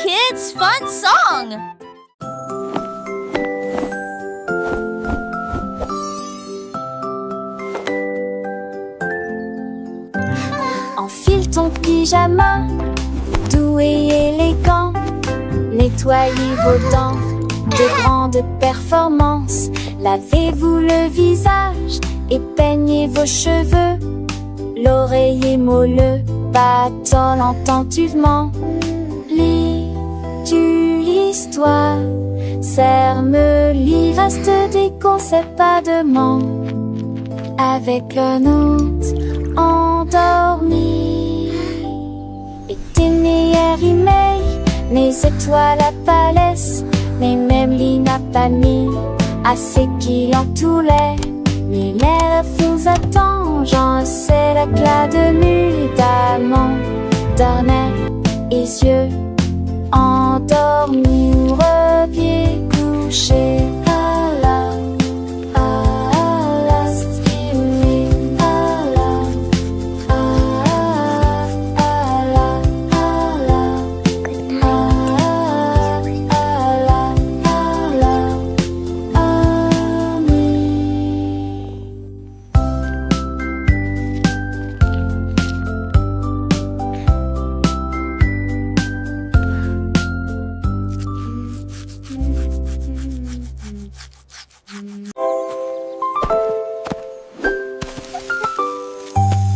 Kids Fun Song. Enfile ton pyjama, doux et élégant. Nettoyez vos dents, de grandes performances. Lavez-vous le visage et peignez vos cheveux. L'oreiller moelleux battant attentivement. Lis-tu l'histoire? Serre-me-lit, reste des conseils pas de manque. Avec un autre endormi. Et tes meilleurs emails, mes étoiles à palès, mais même Lina pas mis assez qui entoulait. Mais l'air vous attend, j'en sais l'éclat de nuit-amant. Dormez, les yeux endormis, reviez coucher.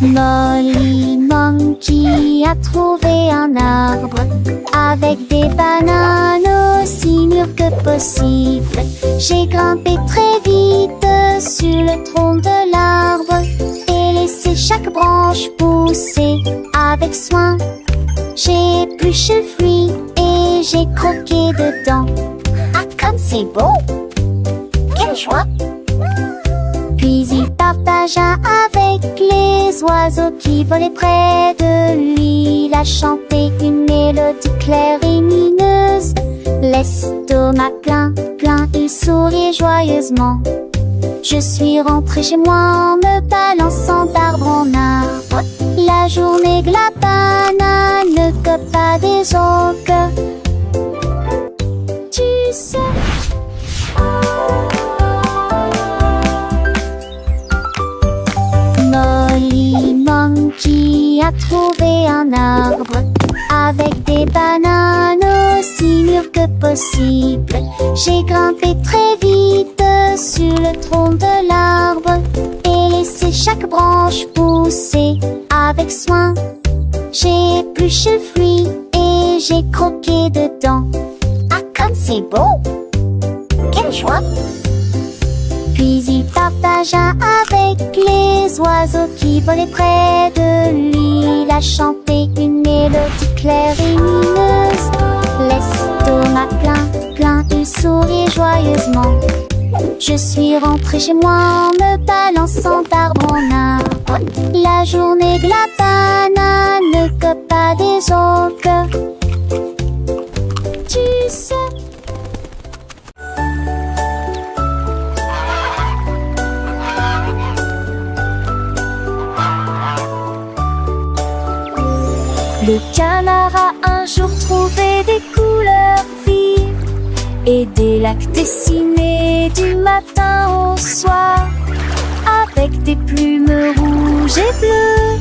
Molly Monkey a trouvé un arbre avec des bananes aussi mûres que possible. J'ai grimpé très vite sur le tronc de l'arbre et laissé chaque branche pousser avec soin. J'ai épluché le fruit et j'ai croqué dedans. Ah, comme c'est beau! Quelle joie! Puis il partagea avec les oiseaux qui volaient près de lui. Il a chanté une mélodie claire et lumineuse. L'estomac plein, il souriait joyeusement. Je suis rentrée chez moi en me balançant d'arbre en arbre. La journée que la banane ne cope pas des autres. Tu sais. Molly Monkey a trouvé un arbre avec des bananes aussi mûres que possible. J'ai grimpé très vite sur le tronc de l'arbre et laissé chaque branche pousser avec soin. J'ai épluché le fruit et j'ai croqué dedans. Ah, comme c'est beau! Quelle joie! Puis il partagea avec les oiseaux qui volaient près de lui. Il a chanté une mélodie claire et lumineuse. L'estomac plein, il souriait joyeusement. Je suis rentrée chez moi en me balançant d'arbre en arbre. La journée que la banane ne cope pas des autres. Tu sais. Le canard a un jour trouvé des couleurs vives et des lacs dessinés du matin au soir avec des plumes rouges et bleues.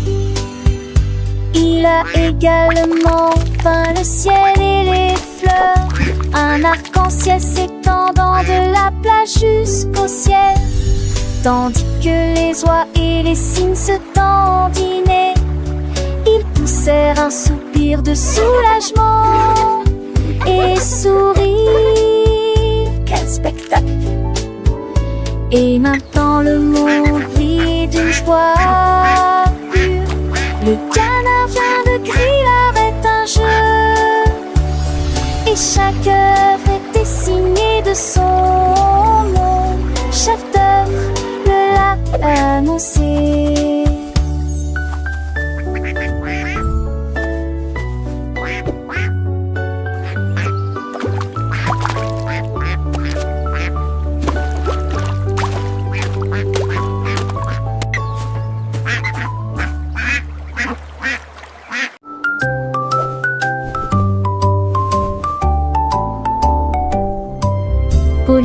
Il a également peint le ciel et les fleurs, un arc-en-ciel s'étendant de la plage jusqu'au ciel, tandis que les oies et les cygnes se dandinaient. Ils poussèrent un soupir de soulagement et sourirent. Quel spectacle! Et maintenant le monde vit d'une joie pure. Le canard vient de crier, l'art est un jeu. Et chaque œuvre est dessinée de son nom. Chef d'œuvre le l'a annoncé.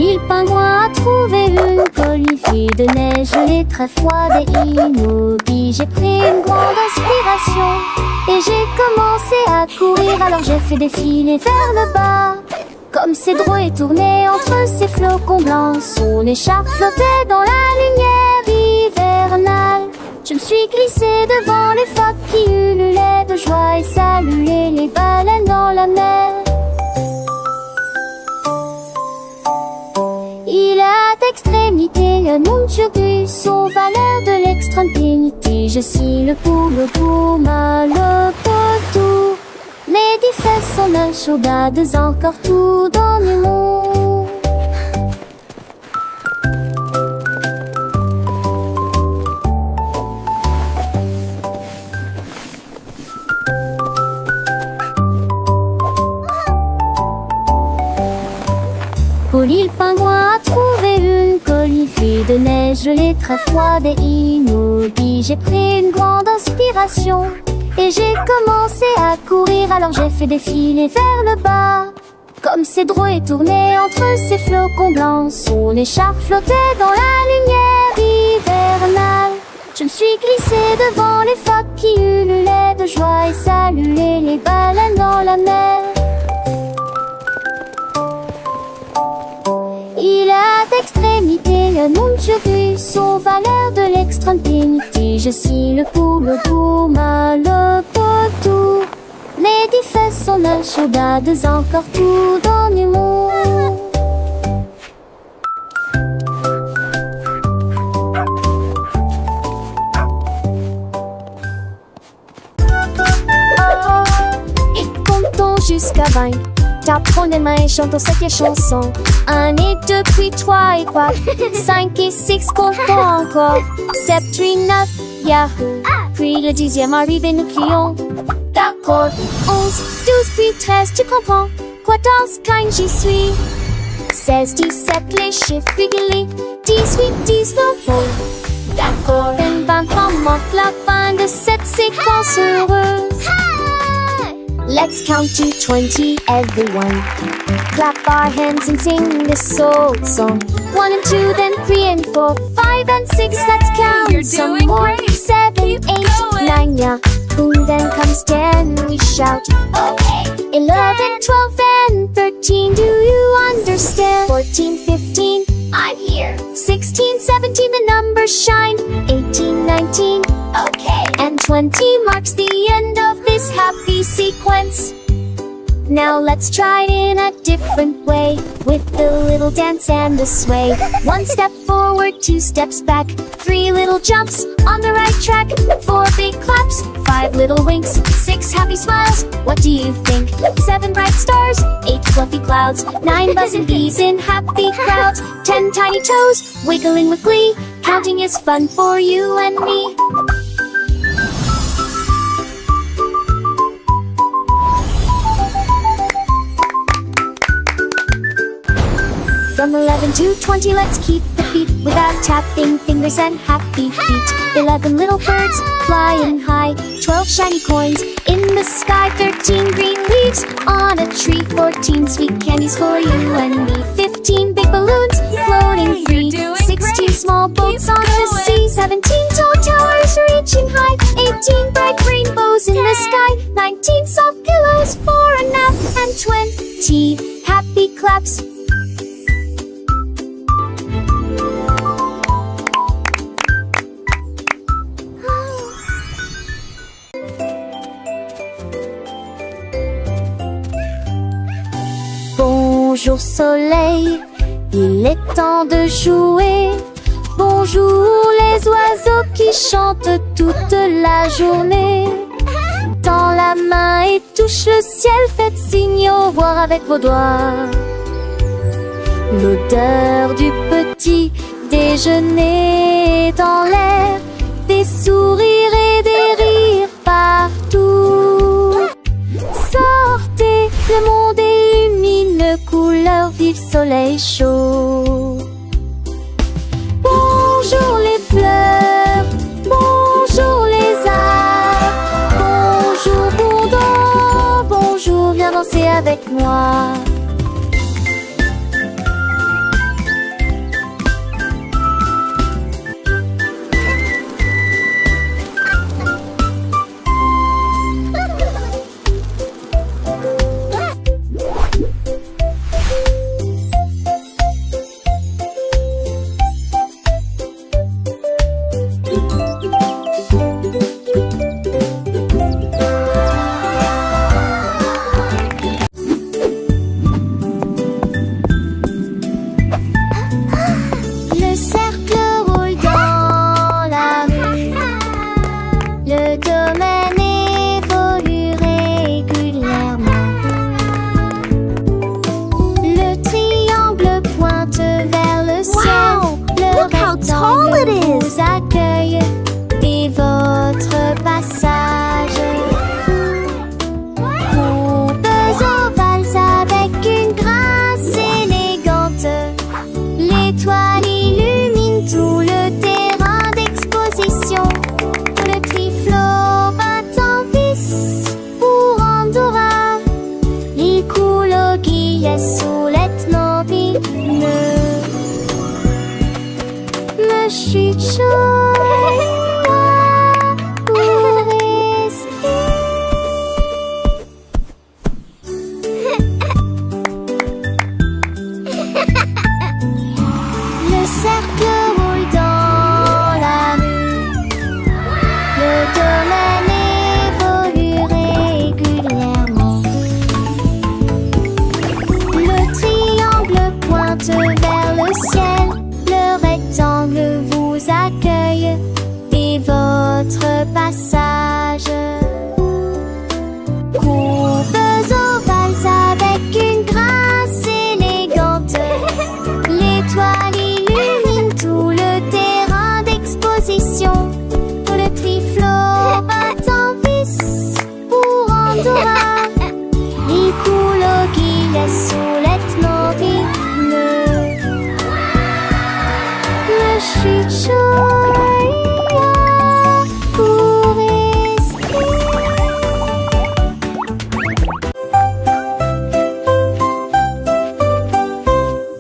Polly le pingouin a trouvé une colifée de neige gelée très froide et immobile. J'ai pris une grande inspiration et j'ai commencé à courir. Alors j'ai fait défiler vers le bas. Comme ses drôles et tourné entre ses flocons blancs, son écharpe flottait dans la lumière hivernale. Je me suis glissée devant les phoques qui ululaient de joie et saluaient les baleines dans la mer. Il a d'extrémité un Munchubus au valeur de l'extrême-pénité. Je suis le pouma, le potou. Mais des fesses sont un chaudades encore tout dans le monde. Polly le pingouin a trouvé une colifée de neige gelée très froide et immobile. J'ai pris une grande inspiration et j'ai commencé à courir. Alors j'ai fait défiler vers le bas. Comme ses drôles et tourné entre ses flocons blancs, son écharpe flottait dans la lumière hivernale. Je me suis glissée devant les phoques qui ululaient de joie et saluaient les baleines dans la mer. Il a d'extrémité un Munchubus aux valeurs de l'extrême-pénité. Je suis le pouma, le potou. Mais des fesses sont la chaudades encore tout dans le monde. Et comptons jusqu'à 20. Tapons les mains et chantons cette chanson. 1 et 2 puis 3 et 4 5 et 6, comptons encore. 7 puis 9, yahoo. Puis le 10e arrive et nous crions d'accord. 11, 12 puis 13, tu comprends. 14, 15, j'y suis. 16, 17, les chiffres réguliers. 18, 19, oh, d'accord. 20 manque la fin de cette séquence heureuse. Let's count to 20, everyone. Clap our hands and sing this old song. 1 and 2, then 3 and 4, 5 and 6, let's count. You're some doing more. great. 7, Keep 8, going. 9, yeah. Boom, then comes 10, we shout. Okay. 11, 12, and 13, do you understand? 14, 15, I'm here. 16, 17, the numbers shine. 18, 19, okay. And 20 marks the end of this happy sequence. Now let's try it in a different way, with the little dance and the sway. 1 step forward, 2 steps back, 3 little jumps on the right track, 4 big claps, 5 little winks, 6 happy smiles. What do you think? 7 bright stars, 8 fluffy clouds, 9 buzzing bees in happy crowds, 10 tiny toes wiggling with glee. Counting is fun for you and me. From 11 to 20, let's keep the beat without tapping fingers and happy feet. 11 little birds flying high, 12 shiny coins in the sky, 13 green leaves on a tree, 14 sweet candies for you and me, 15 big balloons floating free, 16 small boats on the sea, 17 tall towers reaching high, 18 bright rainbows in the sky, 19 soft pillows for a nap, and 20 happy claps. Bonjour soleil, il est temps de jouer. Bonjour les oiseaux qui chantent toute la journée. Tends la main et touche le ciel, faites signe au revoir avec vos doigts. L'odeur du petit déjeuner dans l'air, des sourires et des rires partout. Sortez, le monde est une couleur vive, soleil chaud. Bonjour les fleurs, bonjour les arbres, bonjour bourdon, bonjour, viens danser avec moi. Ventura, l'ecologia soletno rimne. Le chichoia pour rester.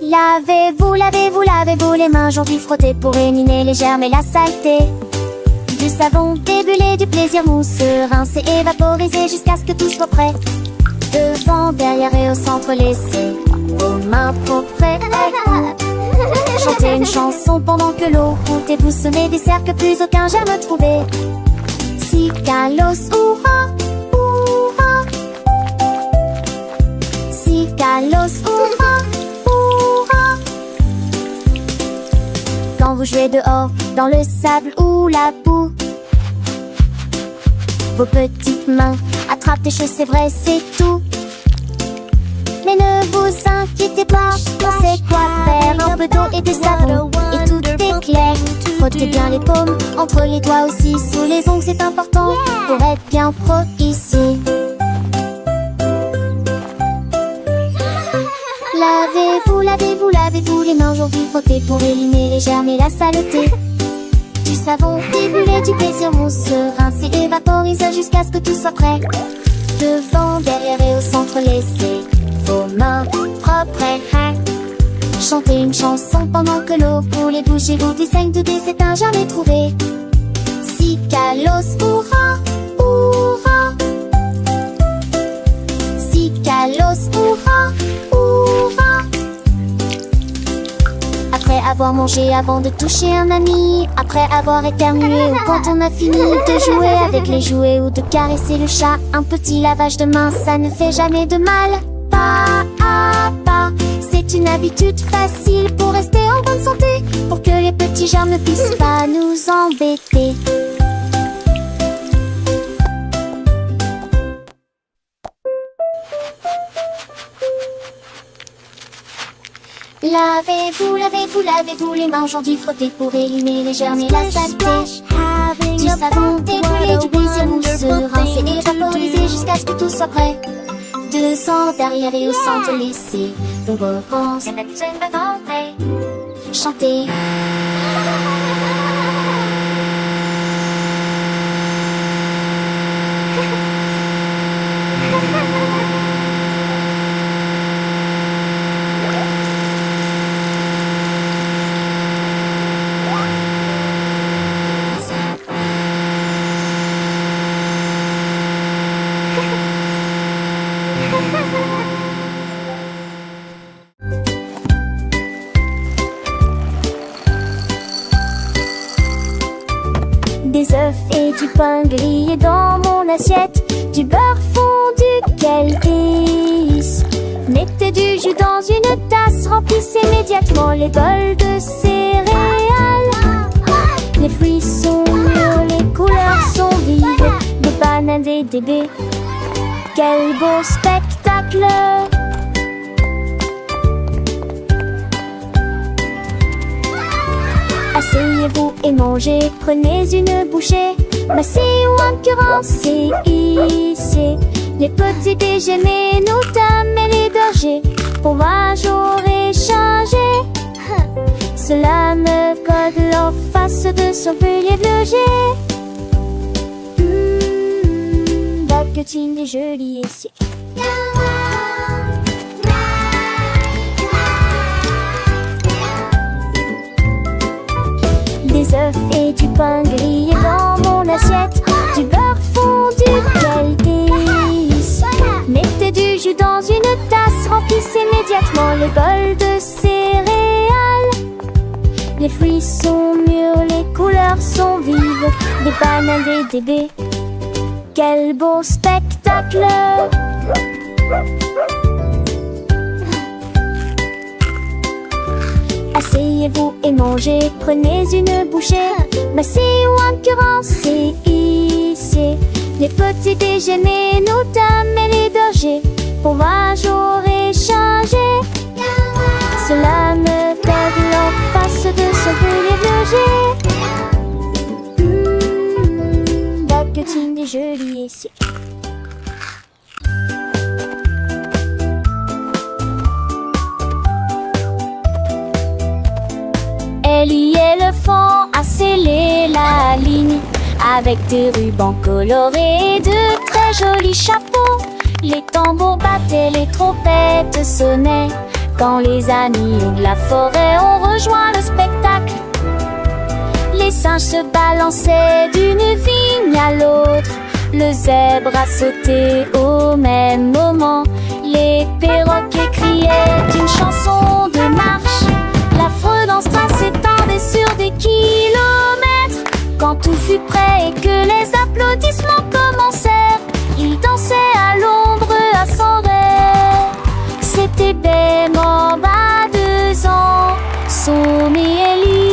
Lavez-vous, lavez-vous, lavez-vous les mains aujourd'hui frottez pour éliminer les germes et la saleté. Du savon débulé, du plaisir mousseux, rincé, évaporisé jusqu'à ce que tout soit prêt. Devant, derrière et au centre, laissez vos mains propres. Chantez une chanson pendant que l'eau coule et vous semez des cercles plus aucun germe trouvé. Si Kalos hurrah, hurrah. Si Kalos hurrah, hurrah. Quand vous jouez dehors, dans le sable ou la boue, vos petites mains attrapent des choses, c'est vrai, c'est tout. Mais ne vous inquiétez pas, on sait quoi faire. Un peu d'eau et de savon, et tout est clair. Frottez bien les paumes, entre les doigts aussi, sous les ongles, c'est important pour être bien pro ici. Lavez-vous, lavez-vous, lavez-vous les mains aujourd'hui frottez pour éliminer les germes et la saleté. Du savon débulé, du plaisir mousseux, rincé, évaporisé jusqu'à ce que tout soit prêt. Devant, derrière et au centre, laissez vos mains propres. Chantez une chanson pendant que l'eau coule et bougez-vous du saigne de c'est un jamais trouvé. Si Kalos hurrah, hurrah. Si Kalos hurrah, hurrah. Après avoir mangé, avant de toucher un ami, après avoir éternué ou quand on a fini de jouer avec les jouets ou de caresser le chat, un petit lavage de main, ça ne fait jamais de mal. Pas à pas, c'est une habitude facile pour rester en bonne santé, pour que les petits germes ne puissent pas nous embêter. Lavez-vous, lavez-vous, lavez-vous les mains aujourd'hui frottez pour éliminer les germes et la saleté. Du savon débulé, du plaisir mousseux, rincé et vaporisé jusqu'à ce que tout soit prêt. Devant, derrière et au centre, laissez vos repenses chanter. Des œufs et du pain grillé dans mon assiette, du beurre fondu, quel délice. Mettez du jus dans une tasse, remplissez immédiatement les bols de céréales. Les fruits sont mûrs, les couleurs sont vives, des bananes et des baies. Quel beau spectacle! Asseyez-vous et mangez, prenez une bouchée. Massez ou incurancez, hissez les petits déjeuners, nous dames et les bergers. Pour moi j'aurais changé. Cela me colle en face de son pilier logé. La cutine est jolie ici. Des œufs et du pain grillé dans mon assiette, du beurre fondu, quel délice. Mettez du jus dans une tasse, remplissez immédiatement les bols de céréales. Les fruits sont mûrs, les couleurs sont vives, des bananes et des baies. Quel beau spectacle! Asseyez-vous et mangez, prenez une bouchée. Massez ou incurancez, hissez les petits déjeuners, nous dames et les bergers. Pour moi j'aurais changé. Cela me colle en face de son pilier logé. La cutine est jolie ici. ligne, avec des rubans colorés et de très jolis chapeaux. Les tambours battaient, les trompettes sonnaient, quand les amis de la forêt ont rejoint le spectacle. Les singes se balançaient d'une vigne à l'autre, le zèbre a sauté au même moment. Les perroquets criaient une chanson de marche, l'affreux dansera s'étendait sur des kilomètres. Quand tout fut prêt et que les applaudissements commencèrent, ils dansaient à l'ombre à son rêve. C'était Bemba, 2 ans, Somme et Ellie.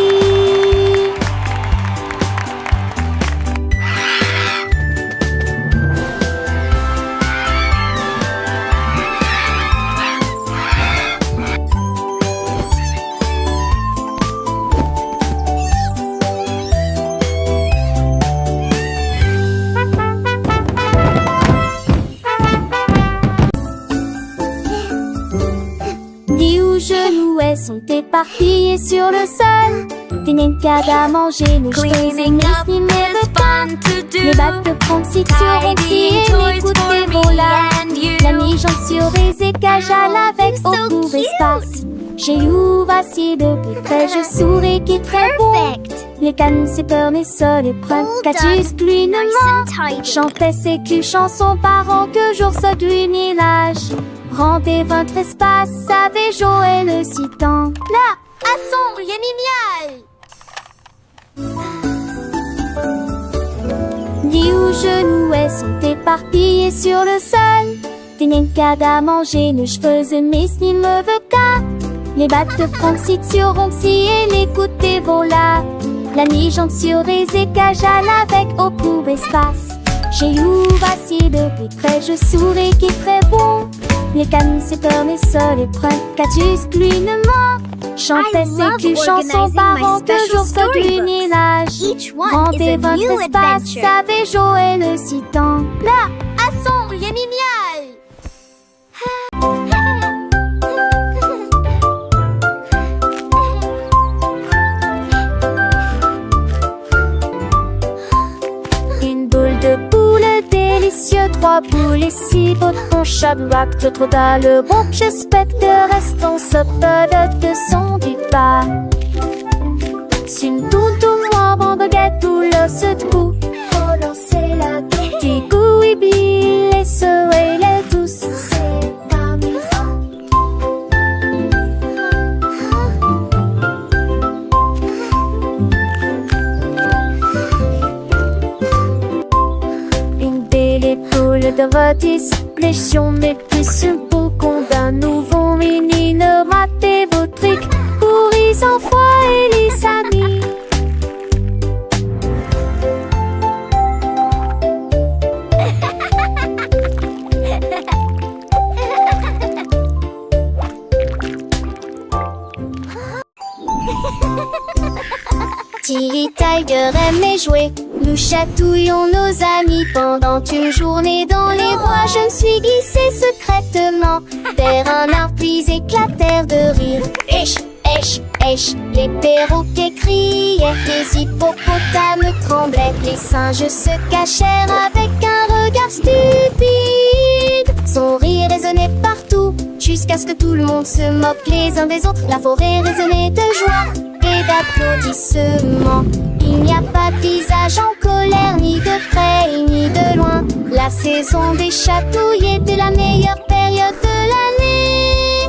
Sont éparpillés sur le sol, des nencades à manger, nos Cleaning up is fun to do. Les battes de Pronxit sur Roxy et les coups de Vola. La mi-jambe sur les écages à l'avec au court espace. J'ai eu vacillé de plus près, je souris qui est très bon. Les cannes, c'est peur, mes sols et preuves, catus, clunement. Chantait ses culs chansons par que jour saute du village. Rendez votre espace, savez jouer le citant. Là, à son génial. Dix ou genouets sont éparpillés sur le sol. Des nencades à manger, nos cheveux mes ni me veut qu'à. Les battes de Pronxit sur Roxy et les coups de Vola. La mi-jambe sur les écages à l'avec au court espace. J'ai eu vacillé de plus près, je souris qui est très bon. Les cannes, c'est peur, mes sols et preuves, catus, clunement. Chantait ses culs chansons par que jour saute du village. Rendez votre espace, savez jouer le citant. Là, à son génial. Une boule de poule délicieux, 3 boules et 6 botons, chaque bac de trop dans le bon. J'espère que restons saupodes de son du pas. Une toutou, moi, bon baguette, tout le se debout. Relancer la gueule. Des goûts et billes, les ceux et les douces. C'est comme il faut. Une belle épaule de rôtisse, pléchion, mais plus un beau con d'un nouveau mini. Ne ratez vos trucs pour les enfants et les amis. Tilly Tiger aimait jouer, nous chatouillons nos amis pendant une journée dans les bois. Je me suis glissée secrètement vers un arbre puis éclatèrent de rire. Esh, esh, esh, les perroquets criaient, les hippopotames tremblaient, les singes se cachèrent avec un regard stupide. Son rire résonnait partout, jusqu'à ce que tout le monde se moque les uns des autres. La forêt résonnait de joie et d'applaudissements. Il n'y a pas de visage en colère, ni de près ni de loin. La saison des chatouilles était la meilleure période de l'année.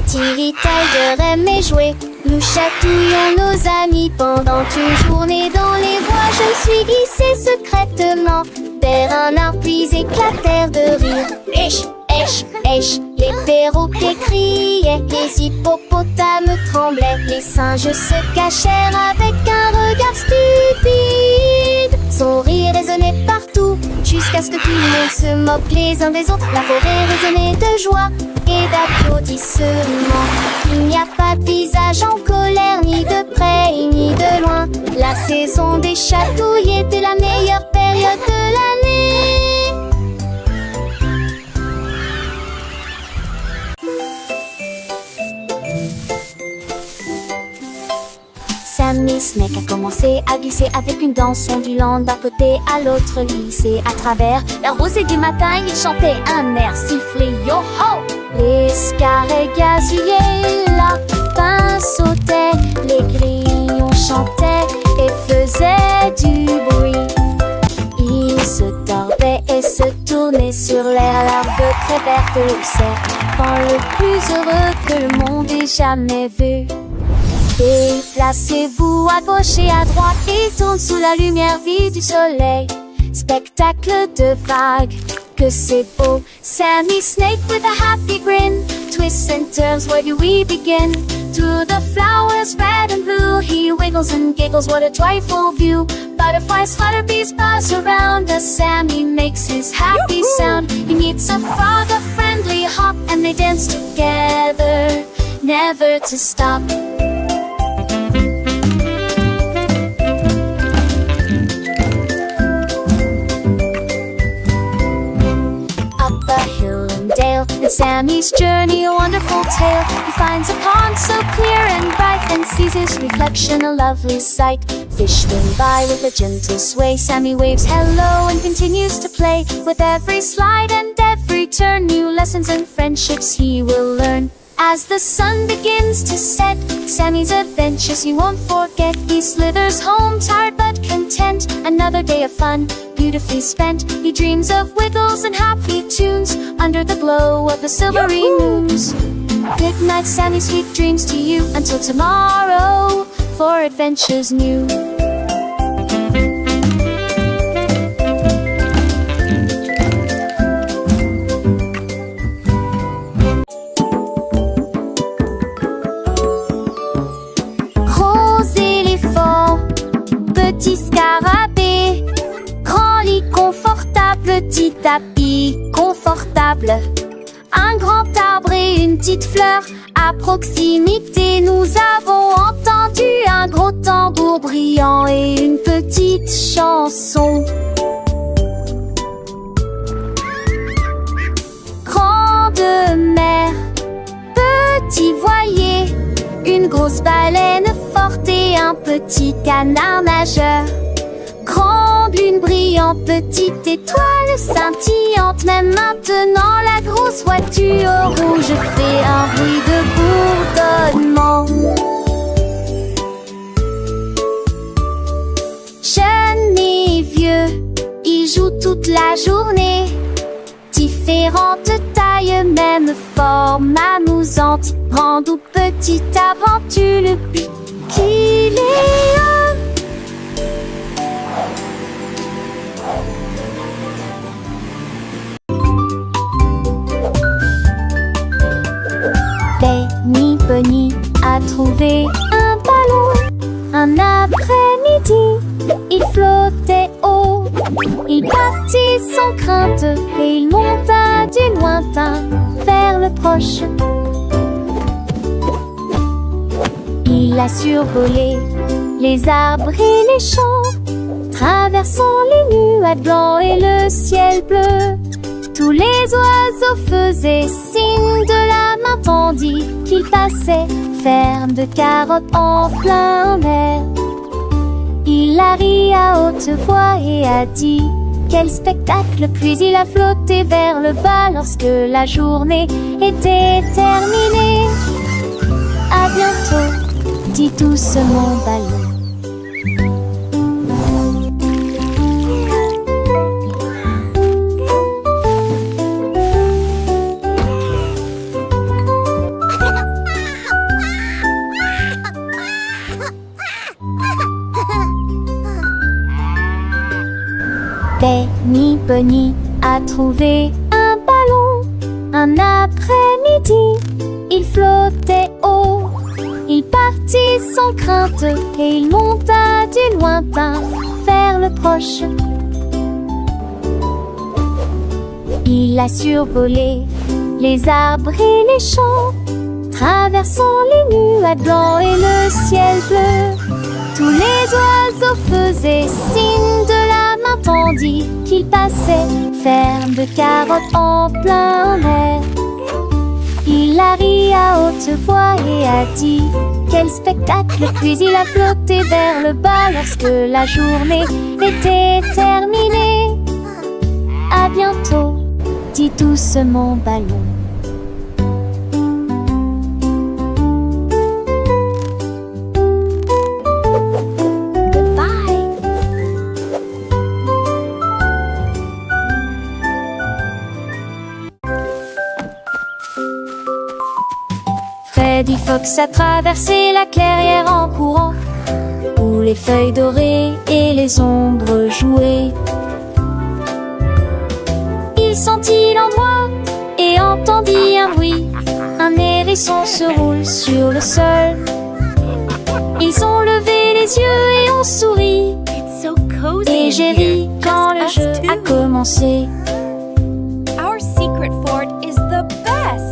Tilly Tiger aimait jouer, nous chatouillons nos amis pendant une journée dans les bois. Je me suis glissée secrètement vers un arbre puis éclatèrent de rire. Esh, esh, esh, les perroquets criaient, les hippopotames tremblaient, les singes se cachèrent avec un regard stupide. Son rire résonnait partout, jusqu'à ce que tout le monde se moque les uns des autres. La forêt résonnait de joie et d'applaudissements. Il n'y a pas de visage en colère, ni de près ni de loin. La saison des chatouilles était la meilleure période de l'année. Snake a commencé à glisser avec une danse ondulant d'un côté à l'autre lycée. À travers la rosée du matin, il chantait un air sifflé yo-ho. Les scarets gazouillaient, lapins sautaient, les grillons chantaient et faisaient du bruit. Ils se tordaient et se tournaient sur l'air, l'herbe très verte, le serpent le plus heureux que le monde ait jamais vu. Déplacez-vous à gauche et à droite, il tourne sous la lumière vive du soleil. Spectacle de vagues, que c'est beau. Sammy Snake with a happy grin, twists and turns, where do we begin? Through the flowers red and blue, he wiggles and giggles, what a joyful view. Butterflies flutter, bees buzz around as Sammy makes his happy sound. He meets a frog, a friendly hop, and they dance together, never to stop. And Sammy's journey, a wonderful tale. He finds a pond so clear and bright, and sees his reflection, a lovely sight. Fish swim by with a gentle sway. Sammy waves hello and continues to play. With every slide and every turn, new lessons and friendships he will learn. As the sun begins to set, Sammy's adventures he won't forget. He slithers home tired but content. Another day of fun, beautifully spent. He dreams of wiggles and happy tunes under the glow of the silvery moons. Good night, Sammy, sweet dreams to you. Until tomorrow, for adventures new. Petit scarabée, grand lit confortable, petit tapis confortable, un grand arbre et une petite fleur. À proximité, nous avons entendu un gros tambour brillant et une petite chanson. Grande mer, petit voilier, une grosse baleine forte et un petit canard nageur. Grande lune brillante, petite étoile scintillante. Même maintenant la grosse voiture rouge fait un bruit de bourdonnement. Jeune et vieux, ils jouent toute la journée. Différentes tailles, même forme amusante. Grande ou petite aventure, le but qu'il est un. Benny Bunny a trouvé un ballon. Un après-midi, il flottait haut. Il partit sans crainte et il monta du lointain vers le proche. Il a survolé les arbres et les champs, traversant les nuages blancs et le ciel bleu. Tous les oiseaux faisaient signe de la main tandis qu'il passait, ferme de carottes en plein air. Il a ri à haute voix et a dit quel spectacle, puis il a flotté vers le bas lorsque la journée était terminée. À bientôt, dit doucement Ballon. Benny Bunny a trouvé un ballon. Un après-midi, il flottait haut. Il partit sans crainte et il monta du lointain vers le proche. Il a survolé les arbres et les champs, traversant les nuages blancs et le ciel bleu. Tous les oiseaux faisaient signe de la main tandis qu'il passait, ferme de carottes en plein air. Il a ri à haute voix et a dit quel spectacle! Puis il a flotté vers le bas lorsque la journée était terminée. À bientôt, dit doucement Ballon. Freddy Fox a traversé la clairière en courant, où les feuilles dorées et les ombres jouaient. Il sentit l'endroit et entendit un bruit. Un hérisson se roule sur le sol. Ils ont levé les yeux et ont souri. Et j'ai ri quand le jeu a commencé.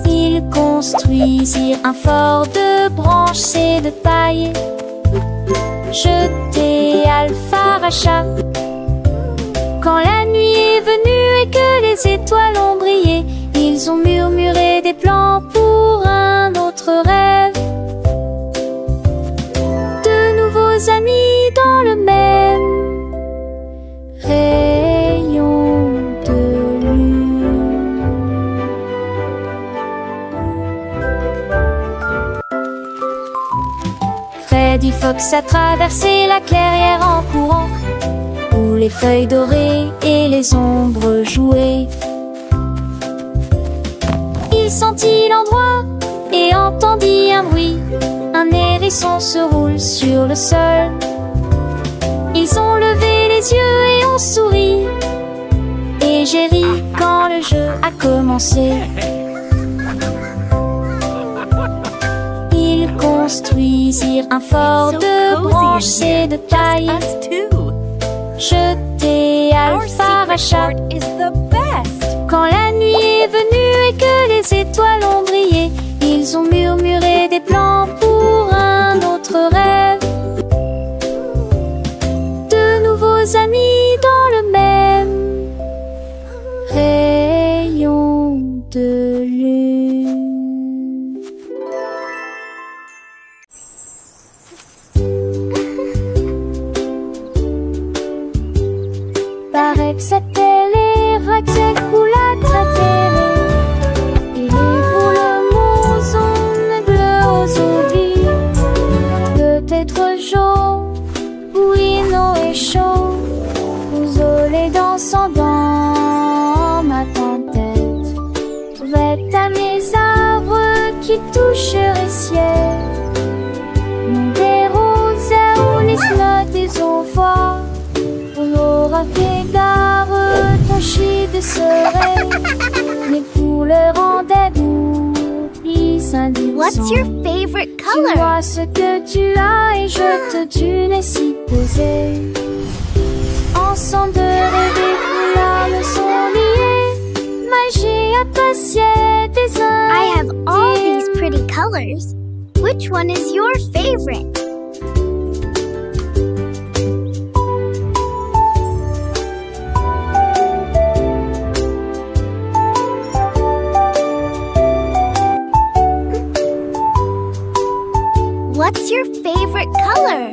Ils construisirent un fort de branches et de paille. Jeté Alpharacha. Quand la nuit est venue et que les étoiles ont brillé, ils ont murmuré des plans pour un autre rêve. De nouveaux amis dans le même rayon de lune. Freddy Fox a traversé la clairière en courant, où les feuilles dorées et les ombres jouaient. Il sentit l'endroit et entendit un bruit. Un hérisson se roule sur le sol. Ils ont levé les yeux et ont souri. Et j'ai ri quand le jeu a commencé. Ils construisirent un fort de branches et de taille. Jeté Alpharacha. Quand la nuit est venue et que les étoiles ont brillé, ils ont murmuré des plans pour un autre rêve. De nouveaux amis dans le même rayon de lune. Paraît que c'était les Rucksack ou la préférée. Et les boules mouson bleues aujourd'hui. Peut-être jaune, Bouino et chaud. Vous olez dansant dans ma tête. Trouvette à mes arbres qui toucheraient ciel. Mon des roses ou les notes des envois. On aura fait gare, ton chien de serein. Mes couleurs en dégoût, s'indiquent. What's your favorite color? Tu vois ce que tu as et je te tue les si posés. Ensemble de rêver, nos âmes sont liées. Magie appréciée des uns. I have all these pretty colors. Which one is your favorite? What's your favorite color?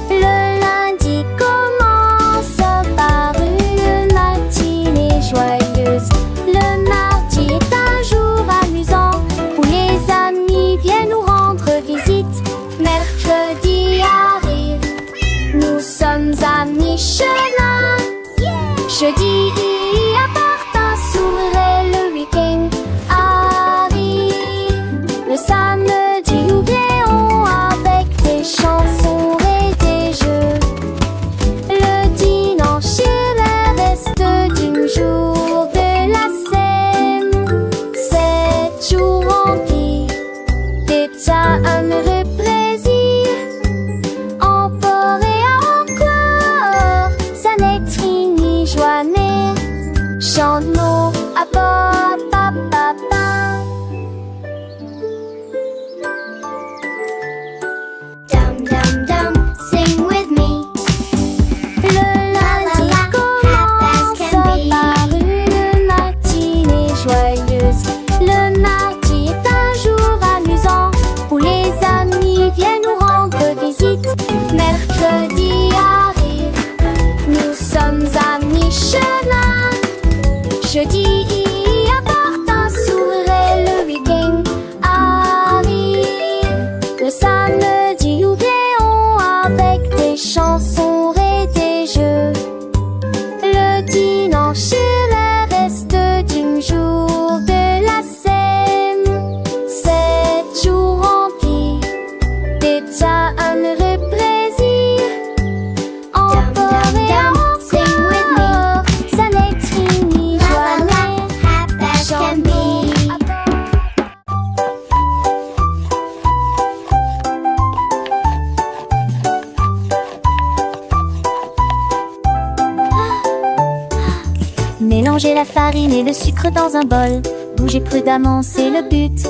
Le lundi commence par une matinée joyeuse. Le mardi est un jour amusant où les amis viennent nous rendre visite. Mercredi arrive, nous sommes à mi-chemin. Jeudi appartient, s'ouvrait le week-end arrive. Le samedi nous verrons avec des chansons et des jeux. Le dimanche est le reste du jour de la scène. 7 jours remplis d'état amoureux plaisir. Encore et encore, ça n'est fini, joie née. Chante-nous à papa, papa. Dum dum dum, jeudi y apporte un sourire et le week-end arrive. Le samedi nous créons avec des chansons et des jeux. Le dimanche est le reste du jour de la semaine. 7 jours remplis d'éternel plaisir. Encore et encore, ça n'est fini jamais. Can be. Mélangez la farine et le sucre dans un bol. Bougez prudemment, c'est le but.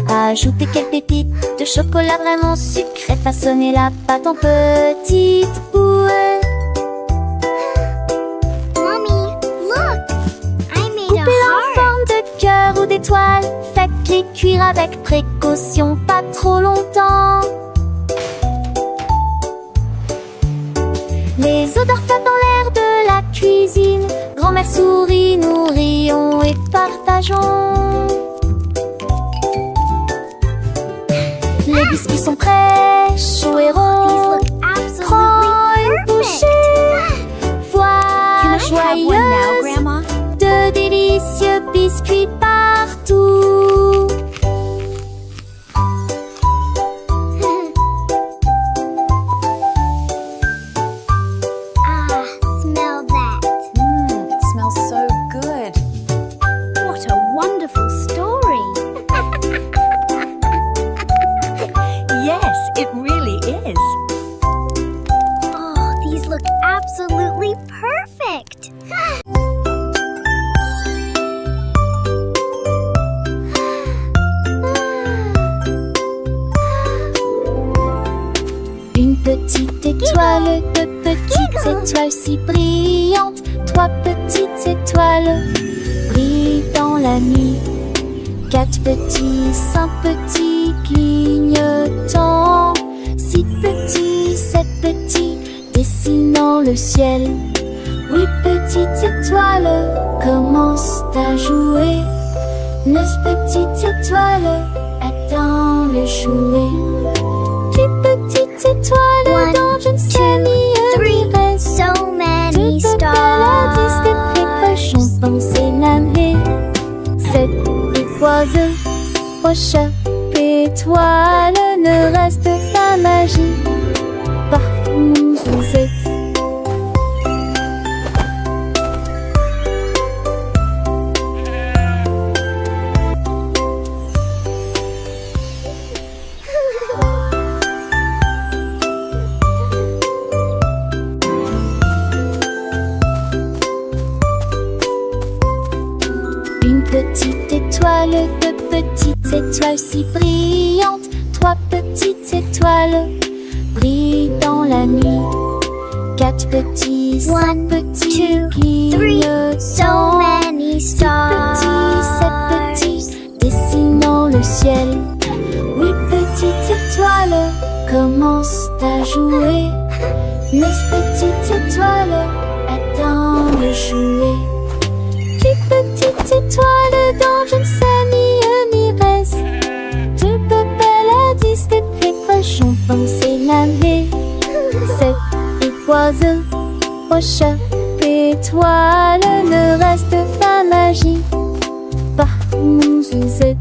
Ajoutez quelques pépites de chocolat vraiment sucré. Façonnez la pâte en petites boules. Mommy, look! I made a Coupez-la en heart. forme de cœur ou d'étoile. Faites-les cuire avec précaution, pas trop longtemps. Les odeurs flottent dans l'air de la cuisine. Grand-mère sourit, nous rions et partageons. Les biscuits sont prêts, chauds et These ronds. look Prends une absolutely bouchée. perfect. Voix Can I have one now, joyeuse Grandma? de délicieux biscuits partout. Ah, smell that. It smells so good. What a wonderful story. Yes, it really is. Oh, these look absolutely perfect. Une petite étoile, deux petites étoiles si brillantes. Trois petites étoiles brillent dans la nuit. Quatre petits, cinq petits clignotants. Six petits, sept petits dessinant le ciel. Huit petites étoiles commencent à jouer. 9 petites étoiles attendent le jouet. 10 petites étoiles One, dans je ne sais ni three, ni reste. So many Toutes paladis des précochons stars. dans ses lamelles. 7 oiseaux, au chat, étoiles, ne reste pas magie. Partout où vous êtes. Une petite étoile, deux petites étoiles si brillantes. Trois petites étoiles brillent dans la nuit. Quatre petits, cinq One, petits two, three, so clignotants. many Six stars. petits, sept petits dessinant le ciel. Huit petites étoiles commencent à jouer. 9 petites étoiles attendent le jouet. 10 petites étoiles dans je ne sais ni reste. 2 paladis des précochons dans ses lamelles. 7 oiseaux, au chat, étoiles, ne reste pas magie. Partout où vous êtes.